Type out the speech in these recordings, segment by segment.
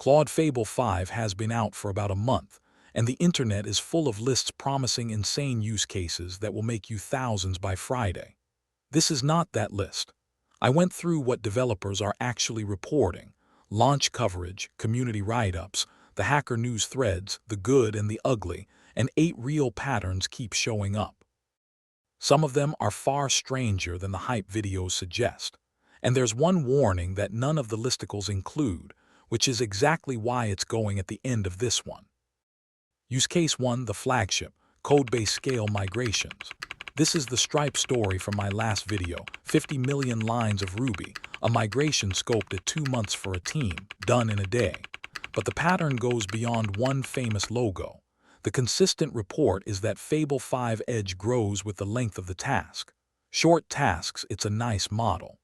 Claude Fable 5 has been out for about a month, and the internet is full of lists promising insane use cases that will make you thousands by Friday. This is not that list. I went through what developers are actually reporting: launch coverage, community write-ups, the Hacker News threads, the good and the ugly, and 8 real patterns keep showing up. Some of them are far stranger than the hype videos suggest. And there's one warning that none of the listicles include, which is exactly why it's going at the end of this one. Use case 1, the flagship, Codebase-scale migrations. This is the Stripe story from my last video, 50 million lines of Ruby, a migration scoped at 2 months for a team, done in a day. But the pattern goes beyond one famous logo. The consistent report is that Fable 5 edge grows with the length of the task. Short tasks, it's a nice model.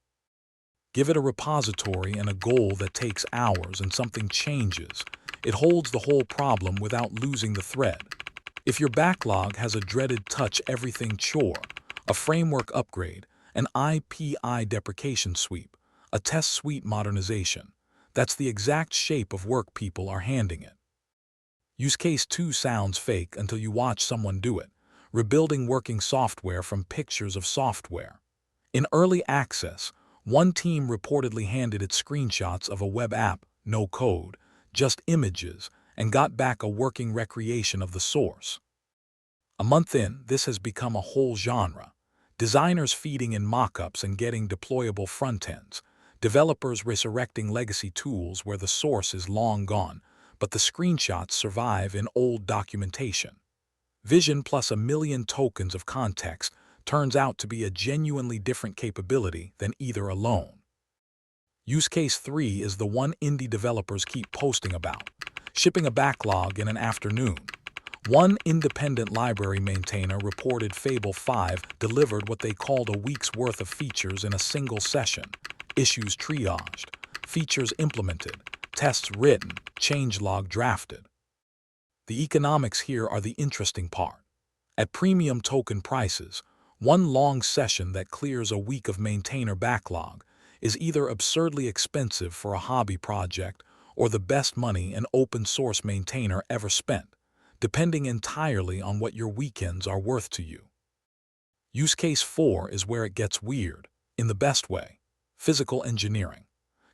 Give it a repository and a goal that takes hours and something changes. It holds the whole problem without losing the thread. If your backlog has a dreaded touch-everything chore, a framework upgrade, an IPI deprecation sweep, a test suite modernization, that's the exact shape of work people are handing it. Use case 2 sounds fake until you watch someone do it: rebuilding working software from pictures of software. In early access, one team reportedly handed it screenshots of a web app, no code, just images, and got back a working recreation of the source. A month in, this has become a whole genre. Designers feeding in mockups and getting deployable front-ends. Developers resurrecting legacy tools where the source is long gone, but the screenshots survive in old documentation. Vision plus a million tokens of context turns out to be a genuinely different capability than either alone. Use case 3 is the one indie developers keep posting about: shipping a backlog in an afternoon. One independent library maintainer reported Fable 5 delivered what they called a week's worth of features in a single session. Issues triaged, features implemented, tests written, changelog drafted. The economics here are the interesting part. At premium token prices, one long session that clears a week of maintainer backlog is either absurdly expensive for a hobby project or the best money an open-source maintainer ever spent, depending entirely on what your weekends are worth to you. Use case 4 is where it gets weird, in the best way: physical engineering.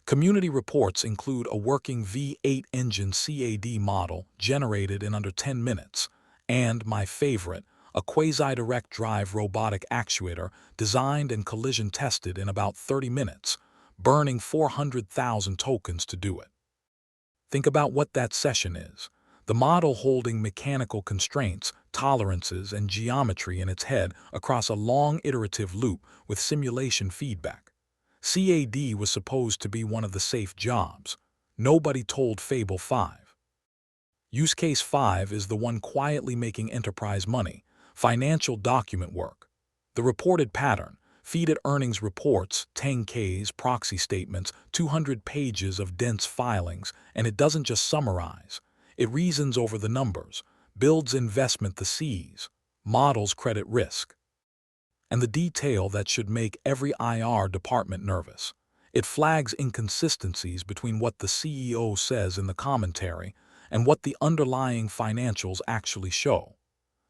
Community reports include a working V8 engine CAD model generated in under 10 minutes, and, my favorite, a quasi-direct drive robotic actuator designed and collision tested in about 30 minutes, burning 400,000 tokens to do it. Think about what that session is: the model holding mechanical constraints, tolerances, and geometry in its head across a long iterative loop with simulation feedback. CAD was supposed to be one of the safe jobs. Nobody told Fable 5. Use case 5 is the one quietly making enterprise money: financial document work. The reported pattern: feed it earnings reports, 10Ks, proxy statements, 200 pages of dense filings, and it doesn't just summarize. It reasons over the numbers, builds investment theses, models credit risk. And the detail that should make every IR department nervous: it flags inconsistencies between what the CEO says in the commentary and what the underlying financials actually show.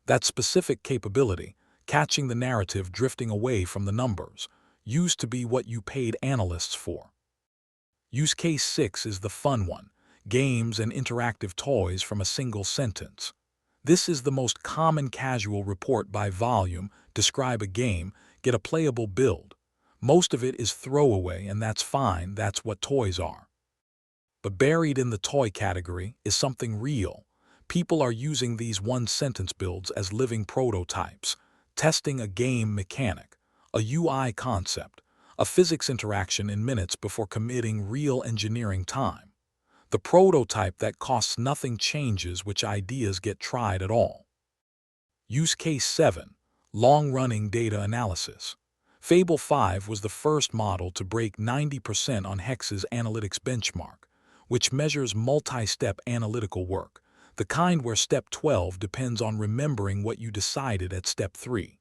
That specific capability, catching the narrative drifting away from the numbers, used to be what you paid analysts for. Use case 6 is the fun one: games and interactive toys from a single sentence. This is the most common casual report by volume: describe a game, get a playable build. Most of it is throwaway, and that's fine, that's what toys are. But buried in the toy category is something real. People are using these one-sentence builds as living prototypes, testing a game mechanic, a UI concept, a physics interaction in minutes before committing real engineering time. The prototype that costs nothing changes which ideas get tried at all. Use case 7, long-running data analysis. Fable 5 was the first model to break 90% on Hex's analytics benchmark, which measures multi-step analytical work, the kind where step 12 depends on remembering what you decided at step 3.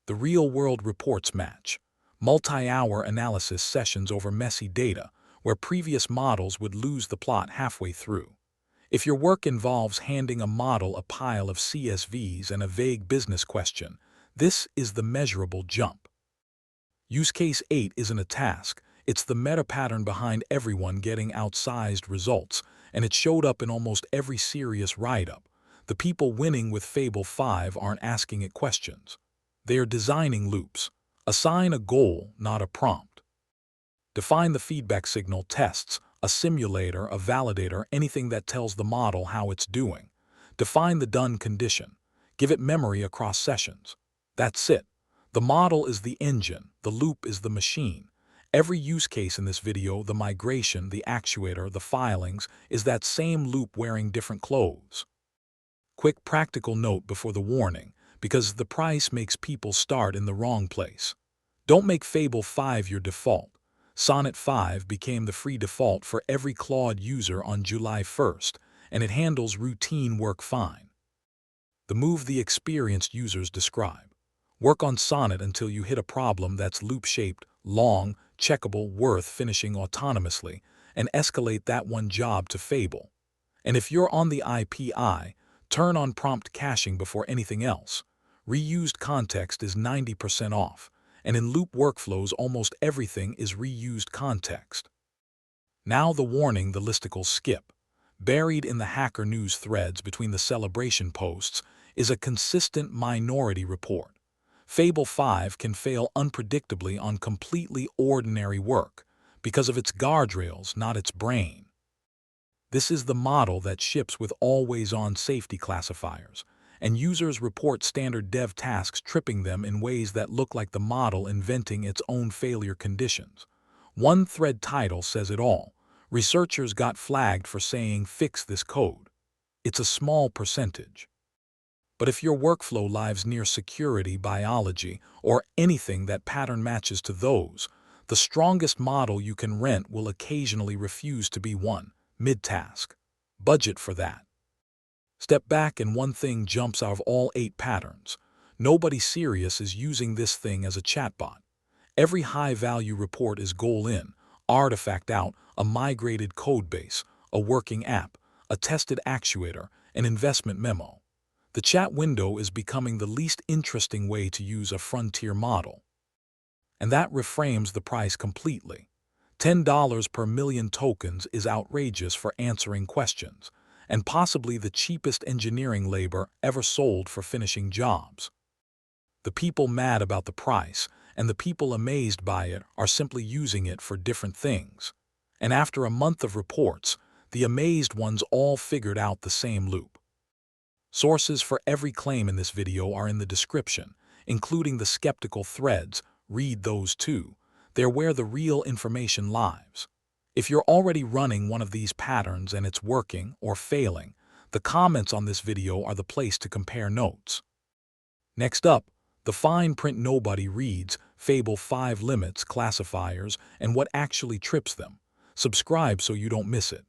The real-world reports match: multi-hour analysis sessions over messy data, where previous models would lose the plot halfway through. If your work involves handing a model a pile of CSVs and a vague business question, this is the measurable jump. Use case 8 isn't a task, it's the meta pattern behind everyone getting outsized results, and it showed up in almost every serious write-up. The people winning with Fable 5 aren't asking it questions. They are designing loops. Assign a goal, not a prompt. Define the feedback signal tests, a simulator, a validator, anything that tells the model how it's doing. Define the done condition. Give it memory across sessions. That's it. The model is the engine, the loop is the machine. Every use case in this video, the migration, the actuator, the filings, is that same loop wearing different clothes. Quick practical note before the warning, because the price makes people start in the wrong place. Don't make Fable 5 your default. Sonnet 5 became the free default for every Claude user on July 1st, and it handles routine work fine. The move the experienced users describe. Work on Sonnet until you hit a problem that's loop-shaped, long, checkable, worth finishing autonomously, and escalate that one job to Fable. And if you're on the IPI, turn on prompt caching before anything else. Reused context is 90% off. And in loop workflows, almost everything is reused context. Now the warning the listicles skip. Buried in the Hacker News threads between the celebration posts is a consistent minority report. Fable 5 can fail unpredictably on completely ordinary work because of its guardrails, not its brain. This is the model that ships with always-on safety classifiers, and users report standard dev tasks tripping them in ways that look like the model inventing its own failure conditions. One thread title says it all. Researchers got flagged for saying, "Fix this code." It's a small percentage. But if your workflow lies near security, biology, or anything that pattern matches to those, the strongest model you can rent will occasionally refuse to be one. Mid-task. Budget for that. Step back and one thing jumps out of all 8 patterns. Nobody serious is using this thing as a chatbot. Every high-value report is goal in, artifact out, a migrated codebase, a working app, a tested actuator, an investment memo. The chat window is becoming the least interesting way to use a frontier model. And that reframes the price completely. $10 per million tokens is outrageous for answering questions, and possibly the cheapest engineering labor ever sold for finishing jobs. The people mad about the price and the people amazed by it are simply using it for different things. And after a month of reports, the amazed ones all figured out the same loop. Sources for every claim in this video are in the description, including the skeptical threads. Read those too. They're where the real information lies. If you're already running one of these patterns and it's working or failing, the comments on this video are the place to compare notes. Next up, the fine print nobody reads, Fable 5 limits, classifiers, and what actually trips them. Subscribe so you don't miss it.